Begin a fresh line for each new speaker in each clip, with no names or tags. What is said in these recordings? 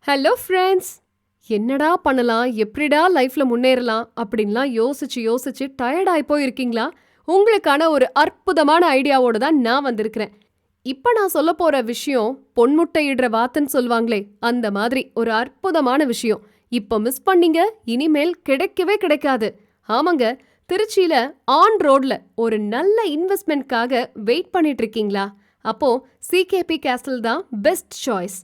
Hello friends! என்னடா பண்ணலாம்? எப்படிடா லைஃப்ல முன்னேறலாம்? அப்படின்லாம் யோசிச்சு யோசிச்சு டயர்ட் ஆயி போயிருக்கீங்களா? உங்களுக்கான ஒரு அற்புதமான ஐடியாவோட தான் நான் வந்திருக்கிறேன். இப்ப நான் சொல்லப் போற விஷயம் பொன்முட்டையிடுற வாத்துன்னு சொல்லுவாங்களே, அந்த மாதிரி ஒரு அற்புதமான விஷயம். இப்ப மிஸ் பண்ணீங்க, இனிமேல் கிடைக்கவே கிடைக்காது. ஆமாங்க, திருச்சியில ஆன் ரோட்ல ஒரு நல்ல இன்வெஸ்ட்மெண்ட்காக வெயிட் பண்ணிட்டு இருக்கீங்களா? அப்போ சிகேபி கேஸ்டில் தான் பெஸ்ட் சாய்ஸ்.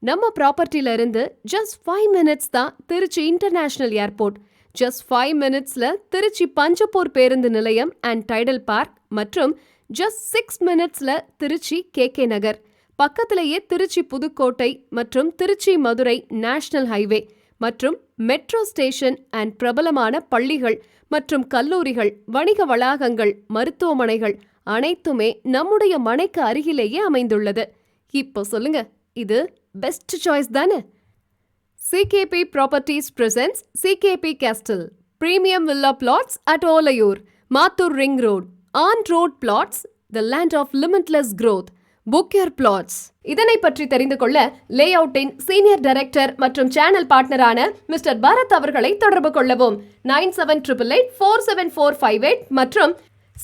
நம்ம ப்ராப்பர்ட்டில இருந்து ஜஸ்ட் 5 மினிட்ஸ் தான் திருச்சி இன்டர்நேஷனல் ஏர்போர்ட். ஜஸ்ட் 5 மினிட்ஸ்ல திருச்சி பஞ்சப்பூர் பேருந்து நிலையம் அண்ட் டைடல் பார்க் மற்றும் ஜஸ்ட் 6 மினிட்ஸ்ல திருச்சி கேகே நகர். பக்கத்திலேயே திருச்சி புதுக்கோட்டை மற்றும் திருச்சி மதுரை நேஷனல் ஹைவே மற்றும் மெட்ரோ ஸ்டேஷன் அண்ட் பிரபலமான பள்ளிகள் மற்றும் கல்லூரிகள், வணிக வளாகங்கள், மருத்துவமனைகள் அனைத்துமே நம்முடைய மனைக்கு அருகிலேயே அமைந்துள்ளது. இப்போ சொல்லுங்க, இது பெஸ்ட் சாய்ஸ் தானே? CKP Properties presents CKP Castle, Premium Villa Plots at Olayur, Mathur Ring Road, On Road Plots, the land of limitless growth. Book your plots. இதனை பற்றி தெரிந்து கொள்ள லேஅவுட்டின் சீனியர் டைரக்டர் மற்றும் சேனல் பார்ட்னரான மிஸ்டர் பரத் அவர்களை தொடர்பு கொள்ளவும். 9788474458 மற்றும்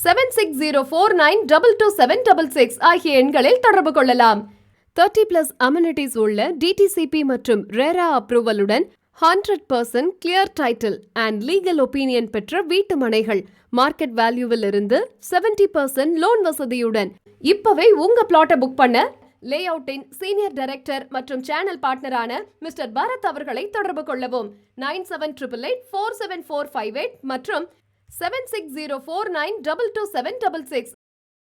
7604922766 ஆகிய எண்களில் தொடர்பு கொள்ளலாம். 30+ அமெனிட்டிஸ் உள்ள DTCP மற்றும் RERA அப்ரூவலுடன் 100% clear title and legal opinion பெற்ற வீட்டு மனைகள், மார்க்கெட் வேல்யூவில் இருந்து 70% லோன் வசதியுடன். இப்பவே உங்க பிளாட்டை புக் பண்ண லேஅவுட்டின் சீனியர் டைரக்டர் மற்றும் சேனல் பார்ட்னரான மிஸ்டர் பரத் அவர்களை தொடர்பு கொள்ளவும். 9788474458 மற்றும் 7604922766